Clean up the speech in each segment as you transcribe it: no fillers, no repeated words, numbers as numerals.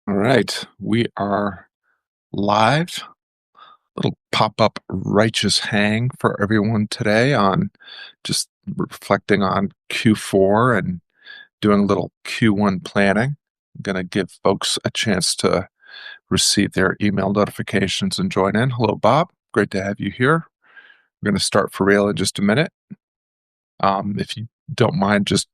All right, we are live. Little pop-up righteous hang for everyone today on just reflecting on Q4 and doing a little Q1 planning. I'm going to give folks a chance to receive their email notifications and join in. Hello, Bob. Great to have you here. We're going to start for real in just a minute. If you don't mind just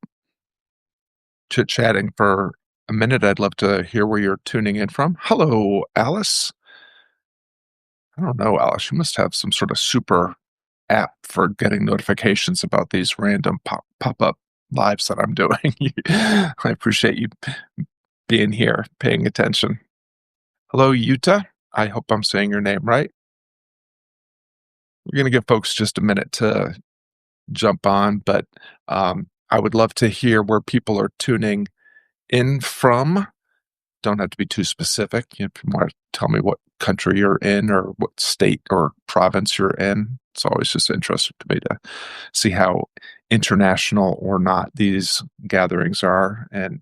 chit-chatting for a minute, I'd love to hear where you're tuning in from. Hello, Alice. I don't know, Alice. You must have some sort of super app for getting notifications about these random pop-up lives that I'm doing. I appreciate you being here, paying attention. Hello, Yuta. I hope I'm saying your name right. We're going to give folks just a minute to jump on, but I would love to hear where people are tuning in from. Don't have to be too specific. If you want to tell me what country you're in or what state or province you're in, it's always just interesting to me to see how international or not these gatherings are. And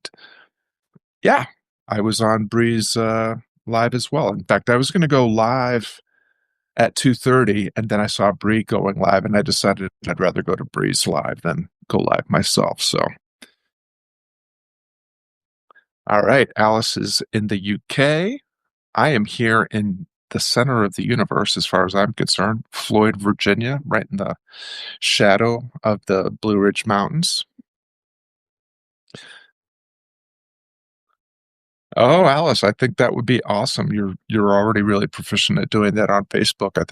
yeah, I was on Breeze live as well. In fact, I was going to go live at 2:30, and then I saw Bree going live, and I decided I'd rather go to Breeze live than go live myself. So, all right, Alice is in the UK. I am here in the center of the universe, as far as I'm concerned, Floyd, Virginia, right in the shadow of the Blue Ridge Mountains. Oh, Alice, I think that would be awesome. You're already really proficient at doing that on Facebook. I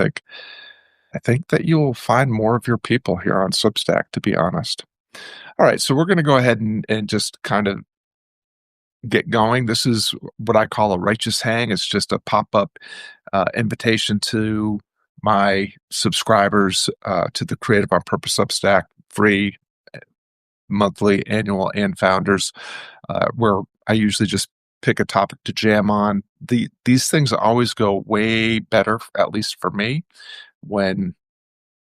think that you'll find more of your people here on Substack, to be honest. All right, so we're going to go ahead and just kind of get going. This is what I call a righteous hang. It's just a pop-up invitation to my subscribers to the Creative on Purpose Substack, free monthly, annual, and founders, where I usually just pick a topic to jam on. These things always go way better, at least for me, when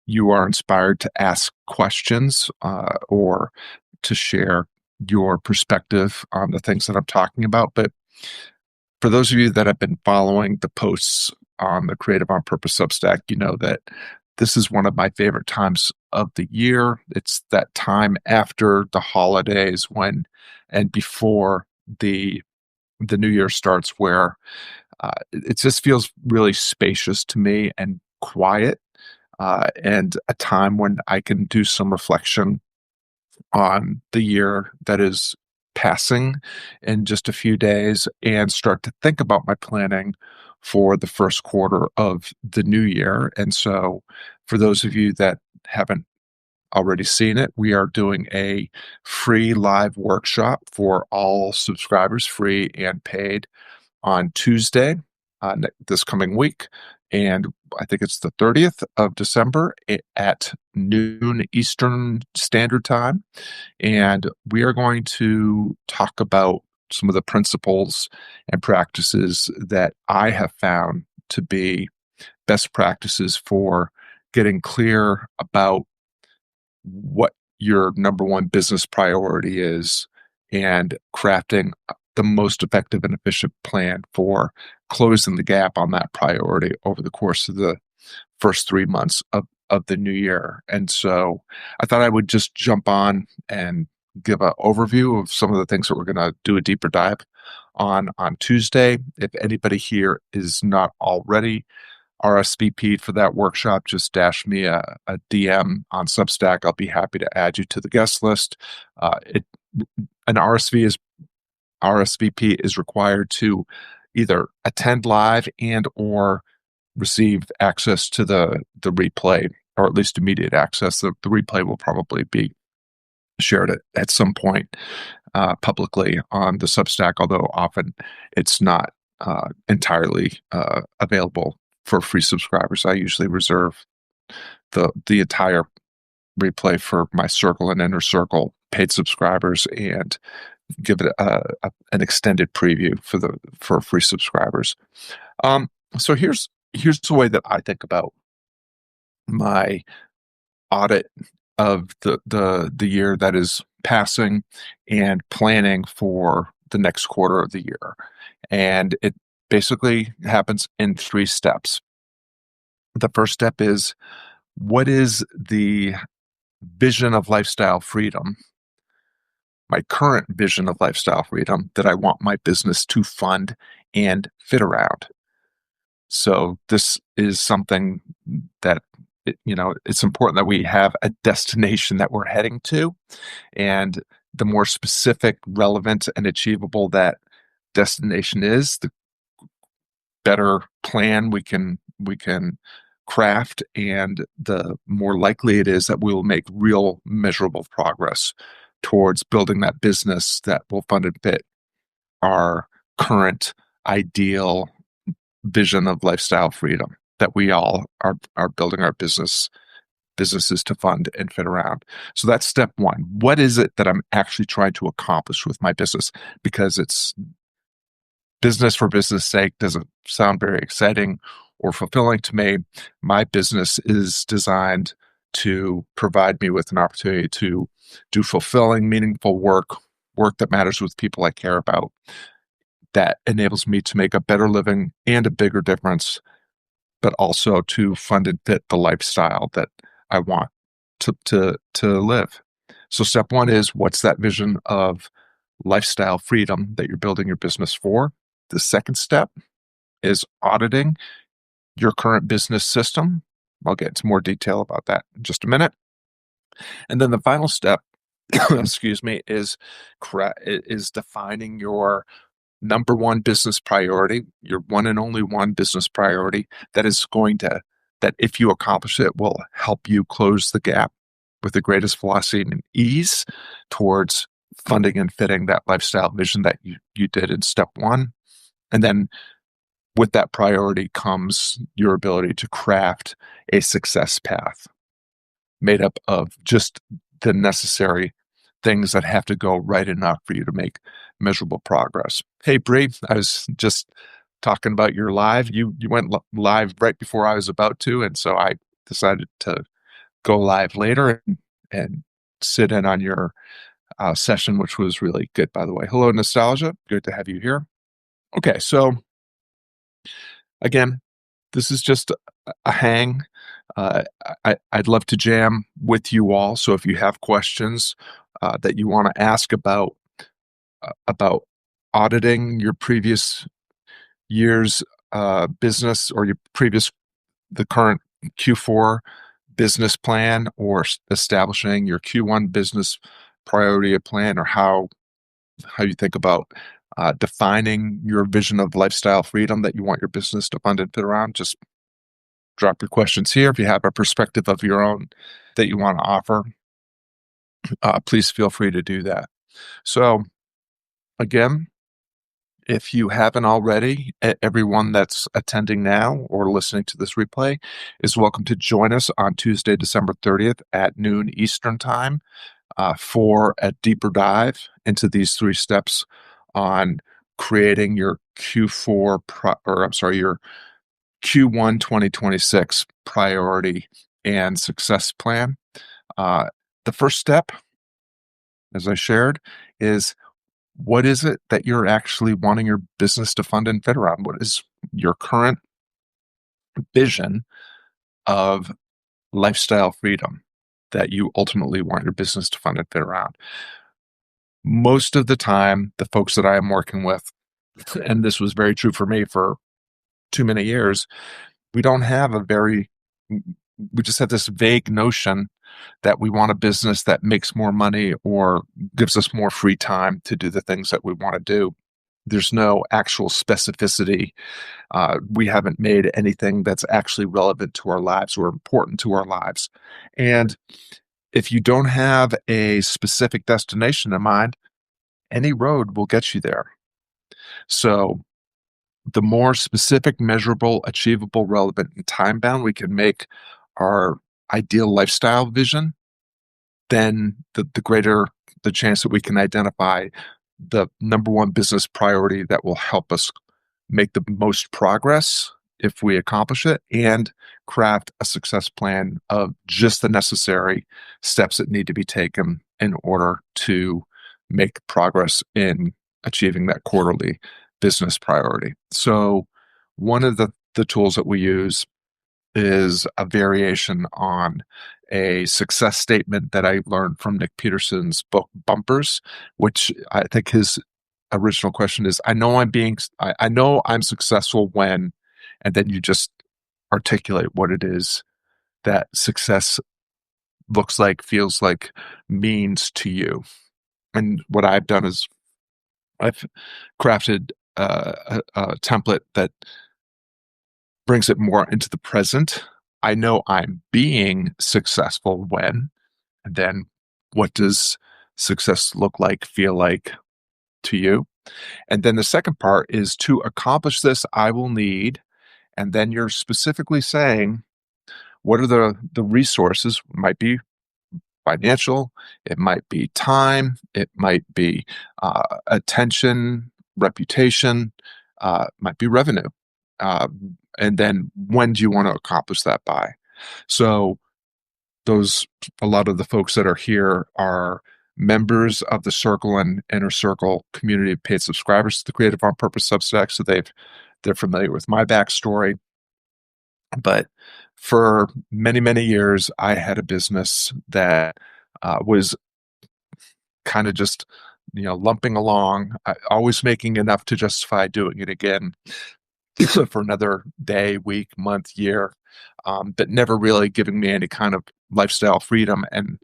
you are inspired to ask questions or to share your perspective on the things that I'm talking about. But for those of you that have been following the posts on the Creative on Purpose Substack, you know that this is one of my favorite times of the year. It's that time after the holidays and before the new year starts, where it just feels really spacious to me and quiet, and a time when I can do some reflection on the year that is passing in just a few days and start to think about my planning for the first quarter of the new year. And so, for those of you that haven't already seen it, we are doing a free live workshop for all subscribers, free and paid, on Tuesday this coming week. And I think it's the 30th of December at noon Eastern Standard Time. And we are going to talk about some of the principles and practices that I have found to be best practices for getting clear about what your number one business priority is and crafting the most effective and efficient plan for closing the gap on that priority over the course of the first 3 months of the new year. And so I thought I would just jump on and give an overview of some of the things that we're going to do a deeper dive on Tuesday. If anybody here is not already RSVP'd for that workshop, just dash me a DM on Substack. I'll be happy to add you to the guest list. An RSVP is required to either attend live and or receive access to the replay, or at least immediate access. The replay will probably be shared at some point publicly on the Substack, although often it's not entirely available for free subscribers. I usually reserve the entire replay for my circle and inner circle paid subscribers, and give it an extended preview for free subscribers. So here's the way that I think about my audit of the year that is passing and planning for the next quarter of the year. And it basically happens in 3 steps. The first step is, what is the vision of lifestyle freedom, my current vision of lifestyle freedom that I want my business to fund and fit around? So this is something that, it's important that we have a destination that we're heading to. And the more specific, relevant, and achievable that destination is, the better plan we can craft, and the more likely it is that we will make real measurable progress towards building that business that will fund and fit our current ideal vision of lifestyle freedom that we all are building our businesses to fund and fit around. So that's step 1. What is it that I'm actually trying to accomplish with my business? Because it's business for business sake doesn't sound very exciting or fulfilling to me. My business is designed to provide me with an opportunity to do fulfilling, meaningful work that matters with people I care about, that enables me to make a better living and a bigger difference, but also to fund and fit the lifestyle that I want to live. So step 1 is, what's that vision of lifestyle freedom that you're building your business for? The second step is auditing your current business system. I'll get into more detail about that in just a minute. And then the final step, excuse me, is defining your number 1 business priority, your one and only one business priority that if you accomplish it, will help you close the gap with the greatest velocity and ease towards funding and fitting that lifestyle vision that you did in step 1. And then with that priority comes your ability to craft a success path made up of just the necessary things that have to go right enough for you to make measurable progress. Hey, Bree, I was just talking about your live. You went live right before I was about to, and so I decided to go live later and sit in on your session, which was really good, by the way. Hello, Nostalgia. Good to have you here. Okay, so again, this is just a hang. I'd love to jam with you all. So if you have questions that you want to ask about auditing your previous year's business, or the current Q4 business plan, or establishing your Q1 business priority plan, or how you think about defining your vision of lifestyle freedom that you want your business to fund and fit around, just drop your questions here. If you have a perspective of your own that you want to offer, please feel free to do that. So again, if you haven't already, everyone that's attending now or listening to this replay is welcome to join us on Tuesday, December 30th at noon Eastern Time for a deeper dive into these 3 steps on creating your your Q1 2026 priority and success plan. The first step, as I shared, is, what is it that you're actually wanting your business to fund and fit around? What is your current vision of lifestyle freedom that you ultimately want your business to fund and fit around? Most of the time, the folks that I am working with, and this was very true for me for too many years, we just have this vague notion that we want a business that makes more money or gives us more free time to do the things that we want to do. There's no actual specificity. We haven't made anything that's actually relevant to our lives or important to our lives. And if you don't have a specific destination in mind, any road will get you there. So the more specific, measurable, achievable, relevant, and time-bound we can make our ideal lifestyle vision, then the greater the chance that we can identify the number 1 business priority that will help us make the most progress if we accomplish it, and craft a success plan of just the necessary steps that need to be taken in order to make progress in achieving that quarterly business priority. So one of the tools that we use is a variation on a success statement that I learned from Nick Peterson's book Bumpers, which I think his original question is, I know I'm successful when, and then you just articulate what it is that success looks like, feels like, means to you. And what I've done is I've crafted a template that brings it more into the present. I know I'm being successful when, and then what does success look like, feel like to you? And then the second part is, to accomplish this, I will need, and then you're specifically saying, what are the resources? It might be financial, it might be time, it might be attention, reputation, might be revenue. And then when do you want to accomplish that by? So a lot of the folks that are here are members of the Circle and Inner Circle community of paid subscribers to the Creative on Purpose Substack. So they're familiar with my backstory. But for many, many years, I had a business that was kind of just, lumping along, always making enough to justify doing it again for another day, week, month, year, but never really giving me any kind of lifestyle freedom, and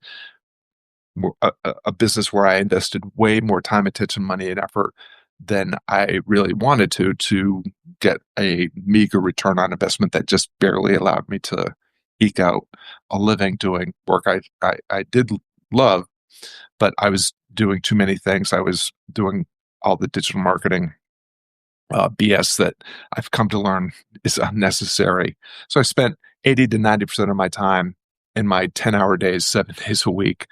a business where I invested way more time, attention, money, and effort than I really wanted to get a meager return on investment that just barely allowed me to eke out a living doing work I did love, but I was doing too many things. I was doing all the digital marketing BS that I've come to learn is unnecessary. So I spent 80 to 90% of my time in my 10-hour days, 7 days a week,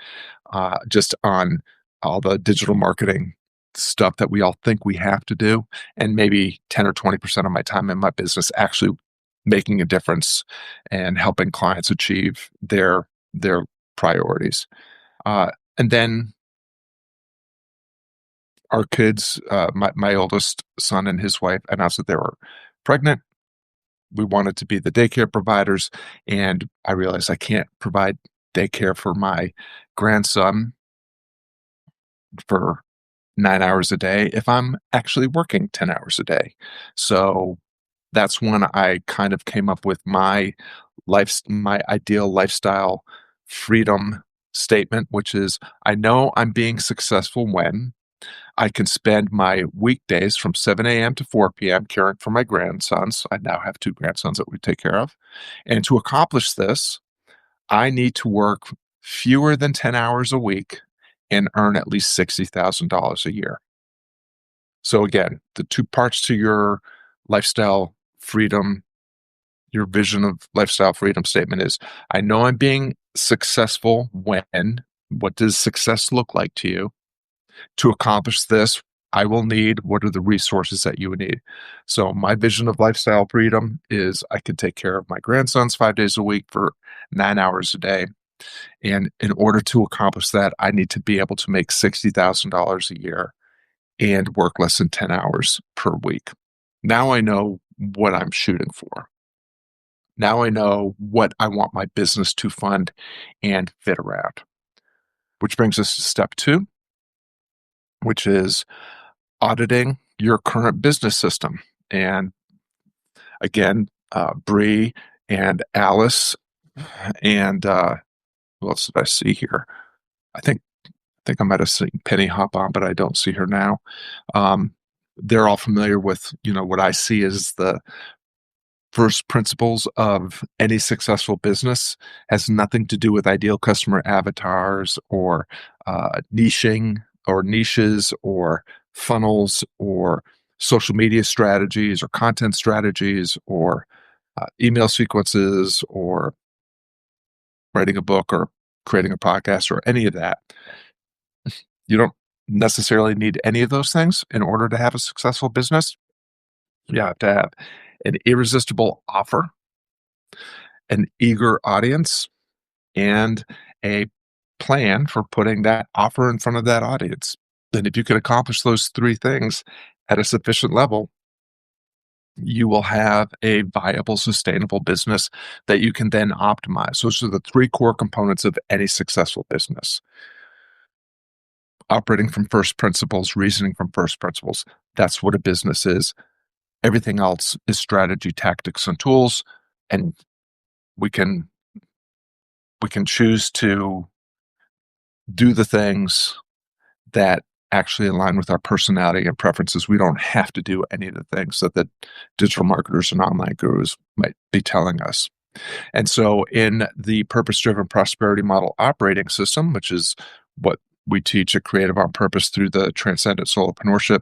just on all the digital marketing stuff that we all think we have to do, and maybe 10 or 20% of my time in my business actually making a difference and helping clients achieve their priorities. And then our kids, my oldest son and his wife announced that they were pregnant. We wanted to be the daycare providers, and I realized I can't provide daycare for my grandson for 9 hours a day if I'm actually working 10 hours a day. So that's when I kind of came up with my ideal lifestyle freedom statement, which is, I know I'm being successful when I can spend my weekdays from 7 a.m. to 4 p.m. caring for my grandsons. I now have 2 grandsons that we take care of. And to accomplish this, I need to work fewer than 10 hours a week and earn at least $60,000 a year. So again, the 2 parts to your lifestyle freedom, your vision of lifestyle freedom statement is, I know I'm being successful when, what does success look like to you? To accomplish this, I will need, what are the resources that you would need? So my vision of lifestyle freedom is I can take care of my grandsons 5 days a week for 9 hours a day. And in order to accomplish that, I need to be able to make $60,000 a year and work less than 10 hours per week. Now I know what I'm shooting for. Now I know what I want my business to fund and fit around. Which brings us to step 2, which is auditing your current business system. And again, Bree and Alice and who else did I see here? I think I might have seen Penny hop on, but I don't see her now. They're all familiar with, what I see as the first principles of any successful business. Has nothing to do with ideal customer avatars or niching or niches or funnels or social media strategies or content strategies or email sequences or writing a book or creating a podcast or any of that. You don't necessarily need any of those things in order to have a successful business. You have to have an irresistible offer, an eager audience, and a plan for putting that offer in front of that audience. And if you can accomplish those three things at a sufficient level, you will have a viable, sustainable business that you can then optimize. Those are the three core components of any successful business. Operating from first principles, reasoning from first principles. That's what a business is. Everything else is strategy, tactics, and tools. And we can choose to do the things that actually align with our personality and preferences. We don't have to do any of the things that the digital marketers and online gurus might be telling us. And so in the purpose-driven prosperity model operating system, which is what we teach at Creative on Purpose through the Transcendent Solopreneurship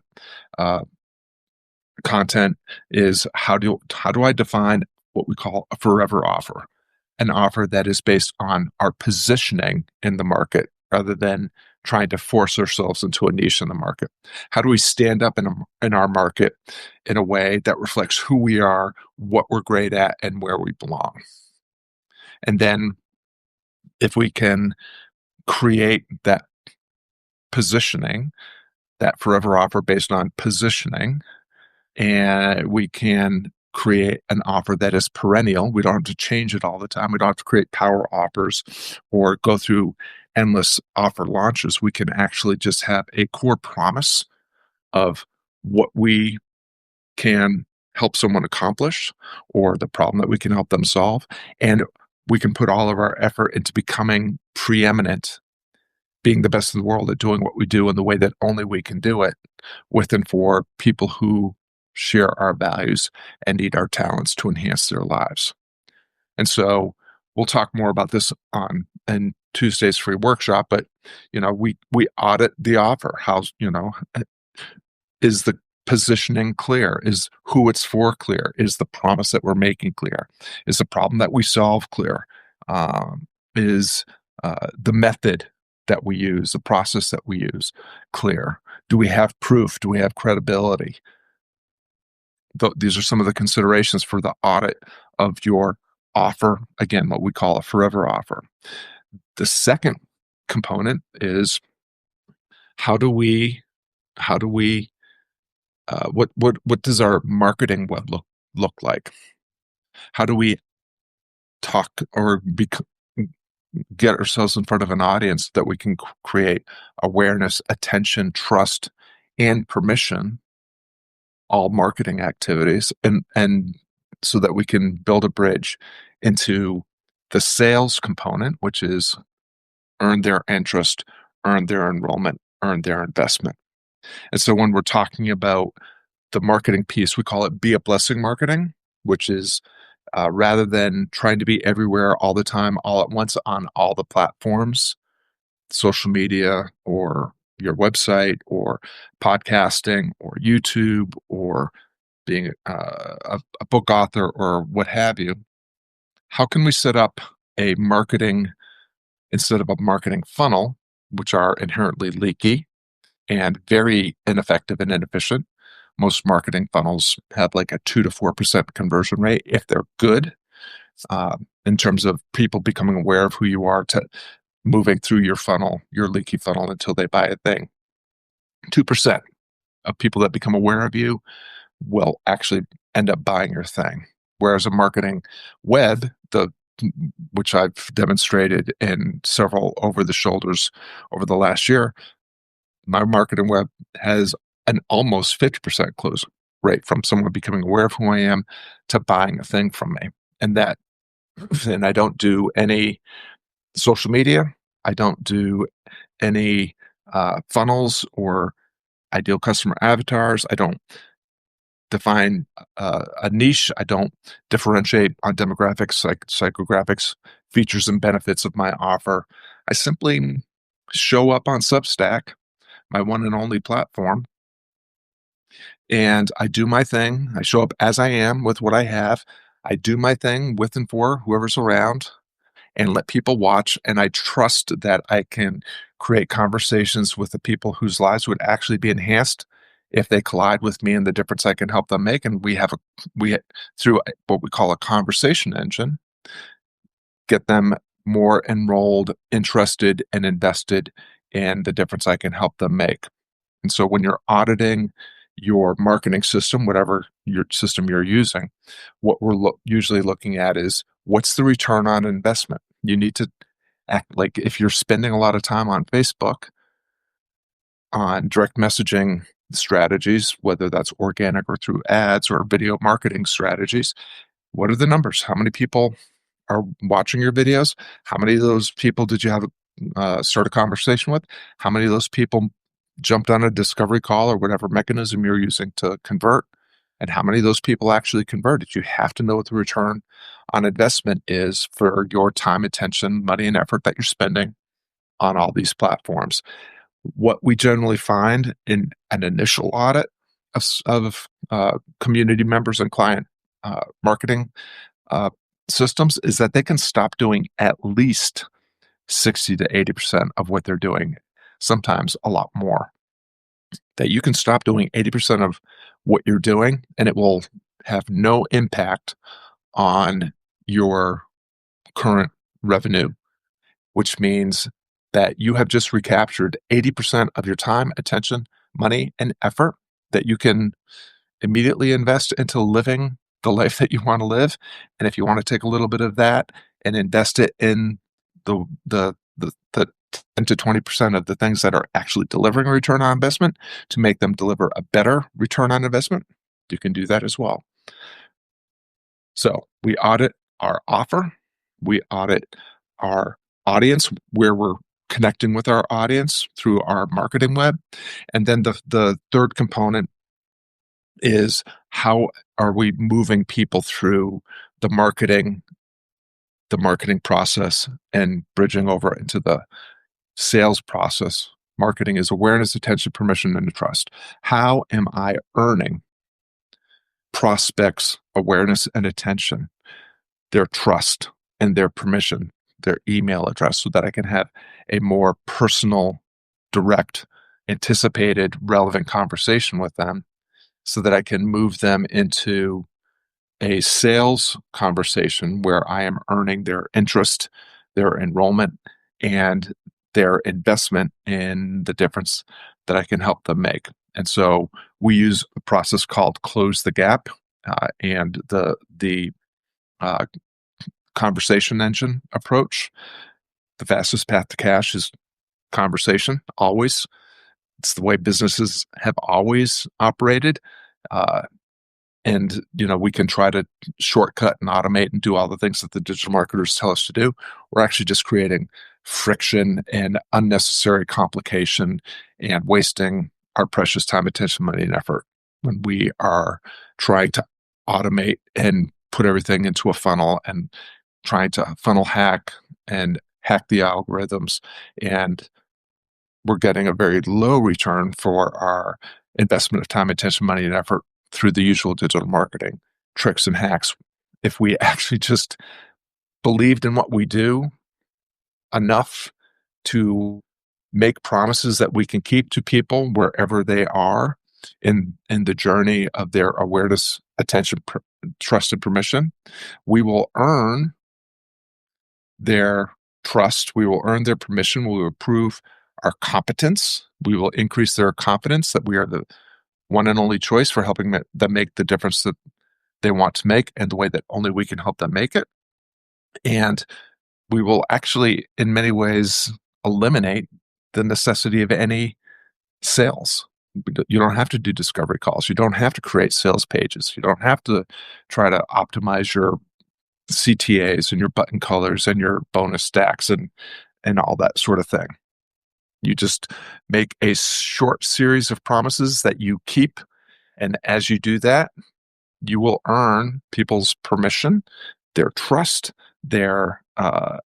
content, is how do I define what we call a forever offer, an offer that is based on our positioning in the market rather than trying to force ourselves into a niche in the market. How do we stand up in our market in a way that reflects who we are, what we're great at, and where we belong? And then if we can create that positioning, that forever offer based on positioning, and we can create an offer that is perennial. We don't have to change it all the time. We don't have to create power offers or go through endless offer launches. We can actually just have a core promise of what we can help someone accomplish or the problem that we can help them solve. And we can put all of our effort into becoming preeminent, being the best in the world at doing what we do in the way that only we can do it, with and for people who share our values and need our talents to enhance their lives. And so we'll talk more about this in Tuesday's free workshop, but we audit the offer. How's, is the positioning clear? Is who it's for clear? Is the promise that we're making clear? Is the problem that we solve clear? Is the method that we use, the process that we use clear? Do we have proof? Do we have credibility? These are some of the considerations for the audit of your offer. Again, what we call a forever offer. The second component is what does our marketing web look like? How do we talk or get ourselves in front of an audience that we can create awareness, attention, trust, and permission, all marketing activities, and so that we can build a bridge into the sales component, which is earn their interest, earn their enrollment, earn their investment. And so when we're talking about the marketing piece, we call it be a blessing marketing, which is rather than trying to be everywhere all the time, all at once on all the platforms, social media or your website or podcasting or YouTube or being a book author or what have you, how can we set up a marketing instead of a marketing funnel, which are inherently leaky and very ineffective and inefficient? Most marketing funnels have like a 2 to 4% conversion rate if they're good, in terms of people becoming aware of who you are to moving through your funnel, your leaky funnel, until they buy a thing. 2% of people that become aware of you will actually end up buying your thing. Whereas a marketing web, which I've demonstrated in several over the shoulders over the last year, my marketing web has an almost 50% close rate from someone becoming aware of who I am to buying a thing from me. And I don't do any social media. I don't do any funnels or ideal customer avatars. I don't define a niche. I don't differentiate on demographics, psychographics, features and benefits of my offer. I simply show up on Substack, my one and only platform, and I do my thing. I show up as I am with what I have. I do my thing with and for whoever's around and let people watch. And I trust that I can create conversations with the people whose lives would actually be enhanced if they collide with me and the difference I can help them make. And we through what we call a conversation engine, get them more enrolled, interested, and invested in the difference I can help them make. And so when you're auditing your marketing system, whatever your system you're using, what we're usually looking at is what's the return on investment? You need to act like if you're spending a lot of time on Facebook on direct messaging strategies, whether that's organic or through ads or video marketing strategies, what are the numbers? How many people are watching your videos? How many of those people did you have start a conversation with? How many of those people jumped on a discovery call or whatever mechanism you're using to convert? And how many of those people actually converted? You have to know what the return on investment is for your time, attention, money, and effort that you're spending on all these platforms. What we generally find in an initial audit of community members and client marketing uh, systems is that they can stop doing at least 60 to 80% of what they're doing, sometimes a lot more. That you can stop doing 80% of what you're doing and it will have no impact on your current revenue, which means that you have just recaptured 80% of your time, attention, money, and effort that you can immediately invest into living the life that you want to live. And if you want to take a little bit of that and invest it in the 10 to 20% of the things that are actually delivering a return on investment to make them deliver a better return on investment, you can do that as well. So we audit our offer, we audit our audience, where we're connecting with our audience through our marketing web. And then the third component is how are we moving people through the marketing process and bridging over into the sales process. Marketing is awareness, attention, permission, and trust. How am I earning prospects' awareness and attention, their trust and their permission, their email address, so that I can have a more personal, direct, anticipated, relevant conversation with them so that I can move them into a sales conversation where I am earning their interest, their enrollment, and their investment in the difference that I can help them make. And so we use a process called close the gap, and the uh, conversation engine approach. The fastest path to cash is conversation, always. It's the way businesses have always operated. Uh, and we can try to shortcut and automate and do all the things that the digital marketers tell us to do. We're actually just creating friction and unnecessary complication and wasting our precious time, attention, money, and effort when we are trying to automate and put everything into a funnel and trying to funnel hack and hack the algorithms. And we're getting a very low return for our investment of time, attention, money, and effort through the usual digital marketing tricks and hacks. If we actually just believed in what we do enough to make promises that we can keep to people wherever they are in the journey of their awareness, attention, trust, and permission, we will earn their trust, we will earn their permission, we will prove our competence, we will increase their confidence that we are the one and only choice for helping them make the difference that they want to make and the way that only we can help them make it. And we will actually, in many ways, eliminate the necessity of any sales. You don't have to do discovery calls. You don't have to create sales pages. You don't have to try to optimize your CTAs and your button colors and your bonus stacks and all that sort of thing. You just make a short series of promises that you keep. And as you do that, you will earn people's permission, their trust, their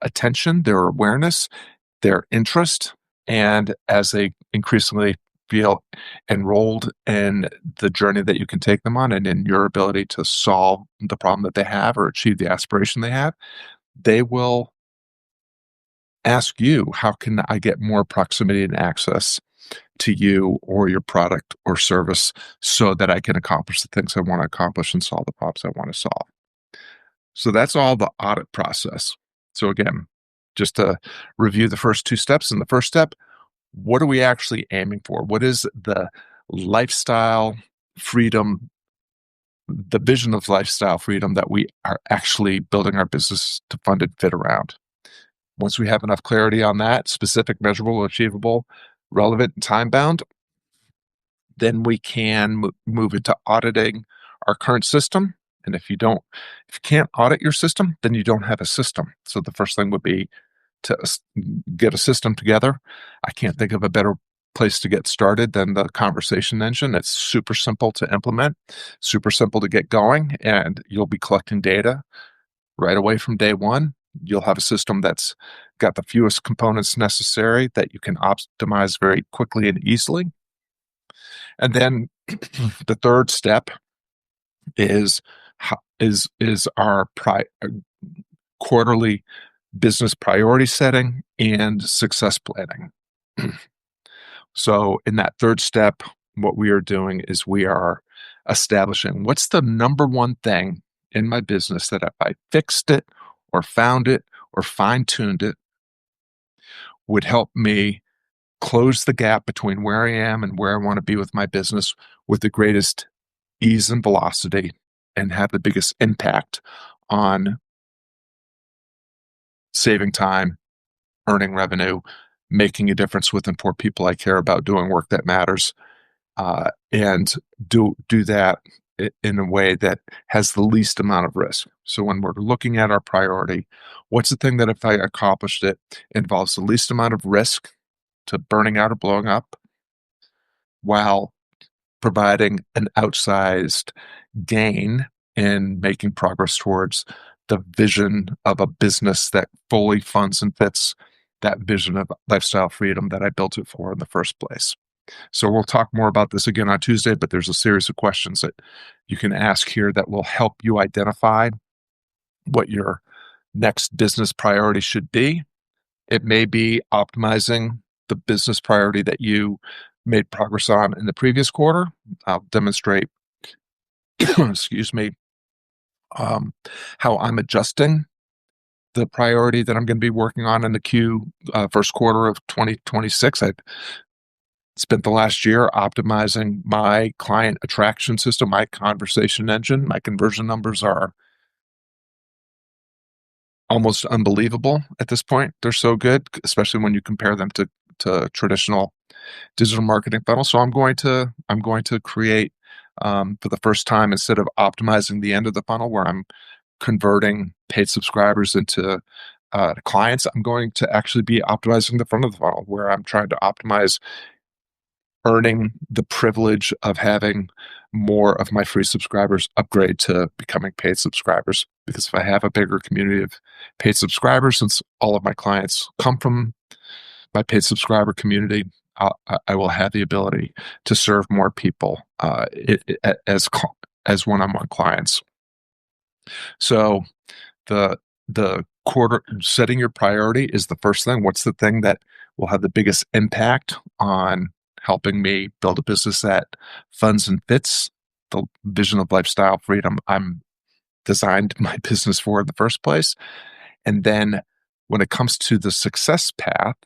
attention, their awareness, their interest. And as they increasingly feel enrolled in the journey that you can take them on and in your ability to solve the problem that they have or achieve the aspiration they have, they will ask you, how can I get more proximity and access to you or your product or service so that I can accomplish the things I want to accomplish and solve the problems I want to solve? So that's all the audit process. So again, just to review the first two steps. In the first step, what are we actually aiming for? What is the lifestyle freedom, the vision of lifestyle freedom that we are actually building our business to fund and fit around? Once we have enough clarity on that, specific, measurable, achievable, relevant, and time bound, then we can move into auditing our current system. And if you can't audit your system, then you don't have a system. So the first thing would be to get a system together. I can't think of a better place to get started than the conversation engine. It's super simple to implement, super simple to get going, and you'll be collecting data right away from day one. You'll have a system that's got the fewest components necessary that you can optimize very quickly and easily. And then the third step is our quarterly business priority setting and success planning. So in that third step, what we are doing is we are establishing what's the number one thing in my business that if I fixed it or found it or fine-tuned it would help me close the gap between where I am and where I want to be with my business with the greatest ease and velocity and have the biggest impact on saving time, earning revenue, making a difference with and for people I care about, doing work that matters, and do that in a way that has the least amount of risk. So when we're looking at our priority, what's the thing that if I accomplished it involves the least amount of risk to burning out or blowing up while providing an outsized gain in making progress towards the vision of a business that fully funds and fits that vision of lifestyle freedom that I built it for in the first place. So we'll talk more about this again on Tuesday, but there's a series of questions that you can ask here that will help you identify what your next business priority should be. It may be optimizing the business priority that you made progress on in the previous quarter. I'll demonstrate, excuse me, how I'm adjusting the priority that I'm going to be working on in the first quarter of 2026. I've spent the last year optimizing my client attraction system, my conversation engine. My conversion numbers are almost unbelievable at this point. They're so good, especially when you compare them to traditional digital marketing funnels. So I'm going to create for the first time, instead of optimizing the end of the funnel where I'm converting paid subscribers into clients, I'm going to actually be optimizing the front of the funnel where I'm trying to optimize earning the privilege of having more of my free subscribers upgrade to becoming paid subscribers. Because if I have a bigger community of paid subscribers, since all of my clients come from my paid subscriber community, I will have the ability to serve more people as one-on-one clients. So the quarter setting your priority is the first thing. What's the thing that will have the biggest impact on helping me build a business that funds and fits the vision of lifestyle freedom I'm designed my business for in the first place? And then when it comes to the success path,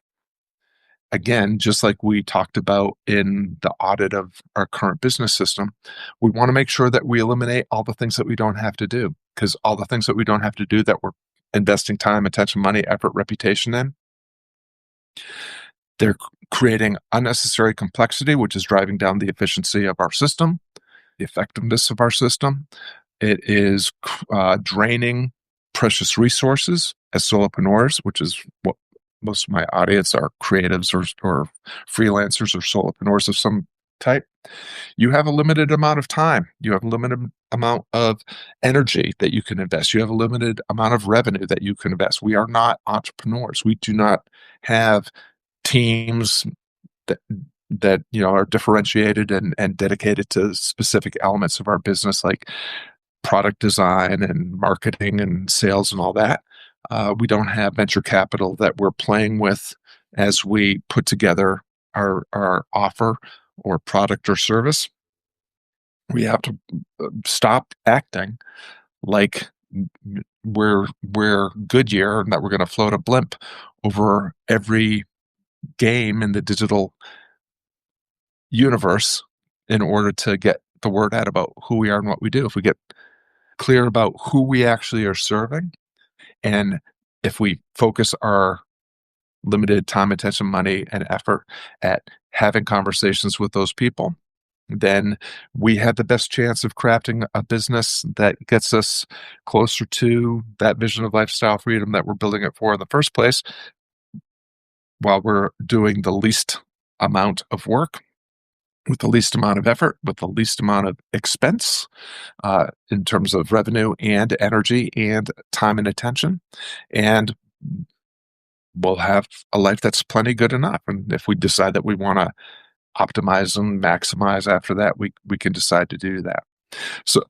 again, just like we talked about in the audit of our current business system, we want to make sure that we eliminate all the things that we don't have to do, because all the things that we don't have to do that we're investing time, attention, money, effort, reputation in, they're creating unnecessary complexity, which is driving down the efficiency of our system, the effectiveness of our system. It is draining precious resources as solopreneurs, which is what most of my audience are: creatives or freelancers or solopreneurs of some type. You have a limited amount of time. You have a limited amount of energy that you can invest. You have a limited amount of revenue that you can invest. We are not entrepreneurs. We do not have teams that are differentiated and dedicated to specific elements of our business, like product design and marketing and sales and all that. We don't have venture capital that we're playing with as we put together our offer or product or service. We have to stop acting like we're Goodyear and that we're going to float a blimp over every game in the digital universe in order to get the word out about who we are and what we do. If we get clear about who we actually are serving, and if we focus our limited time, attention, money, and effort at having conversations with those people, then we have the best chance of crafting a business that gets us closer to that vision of lifestyle freedom that we're building it for in the first place, while we're doing the least amount of work, with the least amount of effort, with the least amount of expense, in terms of revenue and energy and time and attention. And we'll have a life that's plenty good enough. And if we decide that we want to optimize and maximize after that, we can decide to do that. So,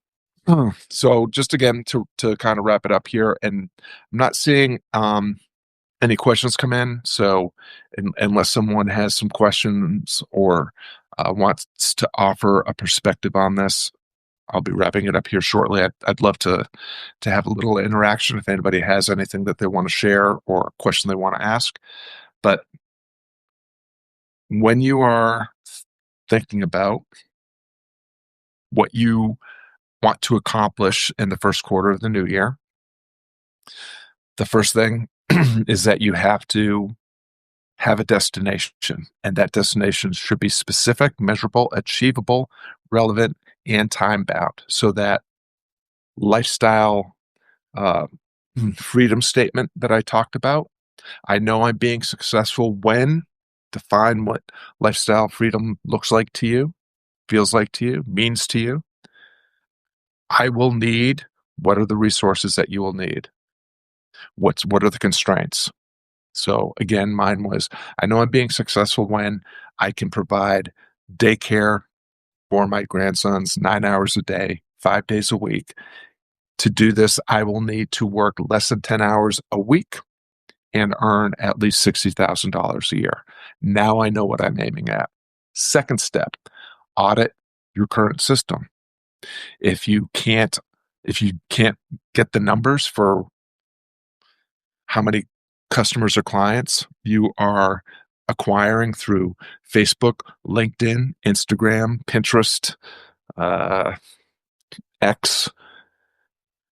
so just again to kind of wrap it up here, and I'm not seeing any questions come in. So, unless someone has some questions or wants to offer a perspective on this, I'll be wrapping it up here shortly. I'd love to have a little interaction if anybody has anything that they want to share or a question they want to ask. But when you are thinking about what you want to accomplish in the first quarter of the new year, the first thing is that you have to have a destination, and that destination should be specific, measurable, achievable, relevant, and time bound, so that lifestyle freedom statement that I talked about. I know I'm being successful when, define what lifestyle freedom looks like to you, feels like to you, means to you. I will need, what are the resources that you will need? What are the constraints? So again, mine was, I know I'm being successful when I can provide daycare for my grandsons 9 hours a day, 5 days a week. To do this, I will need to work less than 10 hours a week and earn at least $60,000 a year. Now I know what I'm aiming at. Second step, audit your current system. If you can't get the numbers for how many customers or clients you are acquiring through Facebook, LinkedIn, Instagram, Pinterest, X,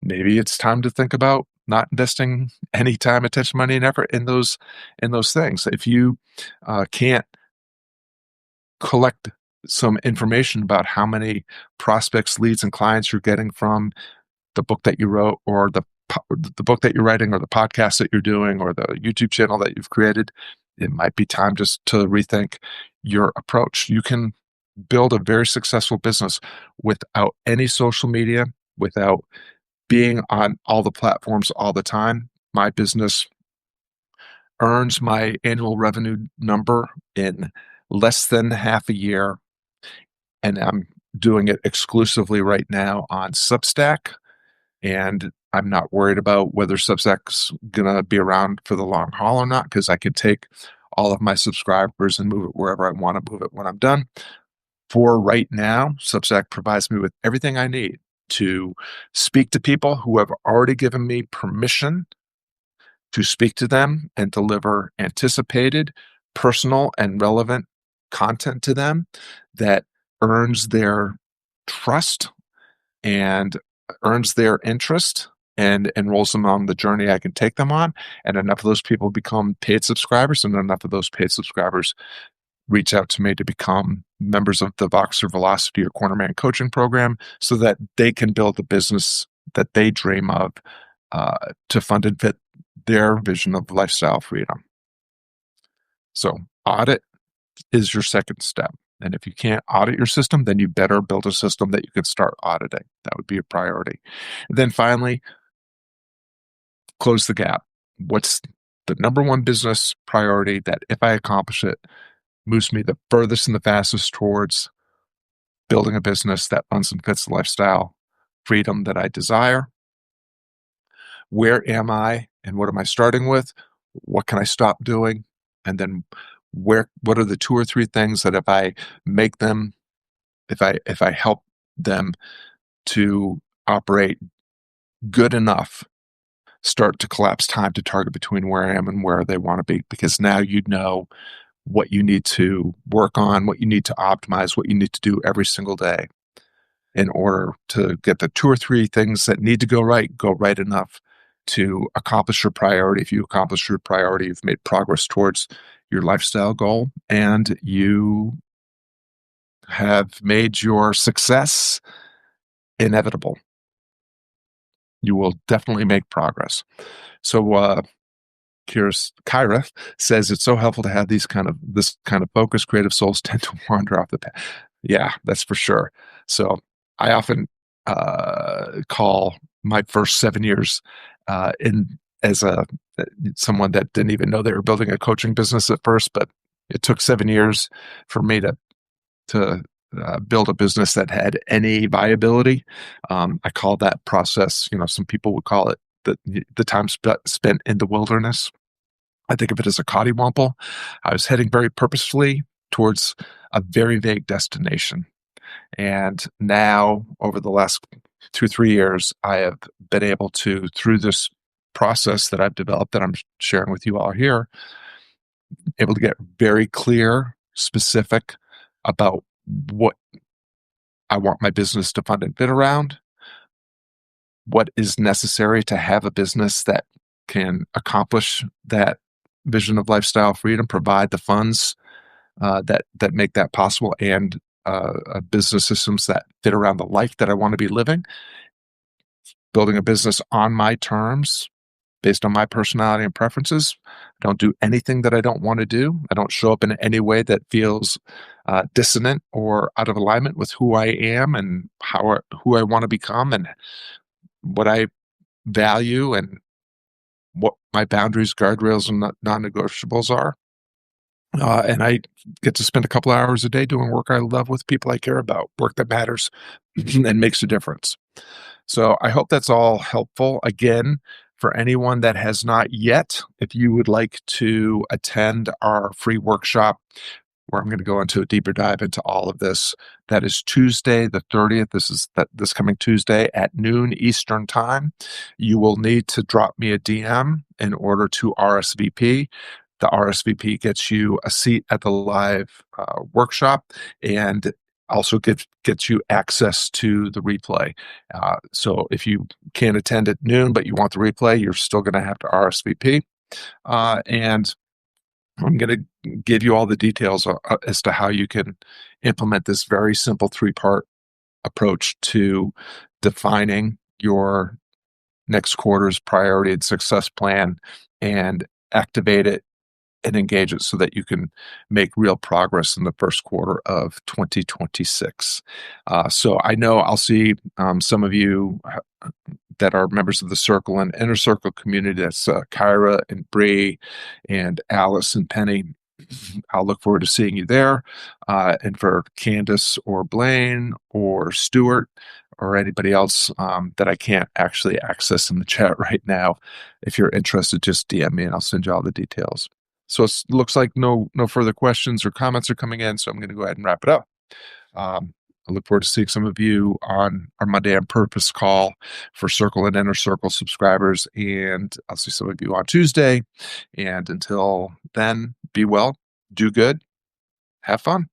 maybe it's time to think about not investing any time, attention, money, and effort in those things. If you can't collect some information about how many prospects, leads, and clients you're getting from the book that you wrote, or the book that you're writing, or the podcast that you're doing, or the YouTube channel that you've created, it might be time just to rethink your approach. You can build a very successful business without any social media, without being on all the platforms all the time. My business earns my annual revenue number in less than half a year, and I'm doing it exclusively right now on Substack. And I'm not worried about whether Substack's going to be around for the long haul or not, because I can take all of my subscribers and move it wherever I want to move it when I'm done. For right now, Substack provides me with everything I need to speak to people who have already given me permission to speak to them and deliver anticipated, personal, and relevant content to them that earns their trust and earns their interest and enrolls them on the journey I can take them on. And enough of those people become paid subscribers, and enough of those paid subscribers reach out to me to become members of the Voxer Velocity or Cornerman coaching program, so that they can build the business that they dream of, to fund and fit their vision of lifestyle freedom. So audit is your second step. And if you can't audit your system, then you better build a system that you can start auditing. That would be a priority. And then finally, close the gap. What's the number one business priority that, if I accomplish it, moves me the furthest and the fastest towards building a business that funds and fits the lifestyle freedom that I desire? Where am I, and what am I starting with? What can I stop doing? And then what are the 2 or 3 things that if I help them to operate good enough start to collapse time to target between where I am and where they want to be, because now you know what you need to work on, what you need to optimize, what you need to do every single day in order to get the 2 or 3 things that need to go right enough to accomplish your priority. If you accomplish your priority, you've made progress towards your lifestyle goal, and you have made your success inevitable. You will definitely make progress. So, Kyra says it's so helpful to have this kind of focus. Creative souls tend to wander off the path. Yeah, that's for sure. So I often call my first 7 years in as a someone that didn't even know they were building a coaching business at first, but it took 7 years for me to build a business that had any viability. I call that process, some people would call it the time spent in the wilderness. I think of it as a cottiwample. I was heading very purposefully towards a very vague destination. And now, over the last 2, 3 years, I have been able to, through this process that I've developed that I'm sharing with you all here, able to get very clear, specific about what I want my business to fund and fit around, what is necessary to have a business that can accomplish that vision of lifestyle freedom, provide the funds that make that possible, and business systems that fit around the life that I want to be living. Building a business on my terms, based on my personality and preferences. I don't do anything that I don't want to do. I don't show up in any way that feels dissonant or out of alignment with who I am and who I want to become and what I value and what my boundaries, guardrails, and non-negotiables are. And I get to spend a couple hours a day doing work I love with people I care about, work that matters and makes a difference. So I hope that's all helpful. Again, for anyone that has not yet, if you would like to attend our free workshop, where I'm going to go into a deeper dive into all of this, that is Tuesday the 30th. This coming Tuesday at noon Eastern time. You will need to drop me a DM in order to RSVP. The RSVP gets you a seat at the live workshop and also gets you access to the replay. So if you can't attend at noon, but you want the replay, you're still going to have to RSVP. And I'm going to give you all the details as to how you can implement this very simple 3-part approach to defining your next quarter's priority and success plan and activate it and engage it so that you can make real progress in the first quarter of 2026. So I know I'll see some of you that are members of the Circle and Inner Circle community. That's Kyra and Bree and Alice and Penny. I'll look forward to seeing you there. And for Candace or Blaine or Stuart or anybody else that I can't actually access in the chat right now, if you're interested, just DM me and I'll send you all the details. So it looks like no further questions or comments are coming in, so I'm going to go ahead and wrap it up. I look forward to seeing some of you on our Monday on Purpose call for Circle and Inner Circle subscribers, and I'll see some of you on Tuesday. And until then, be well, do good, have fun.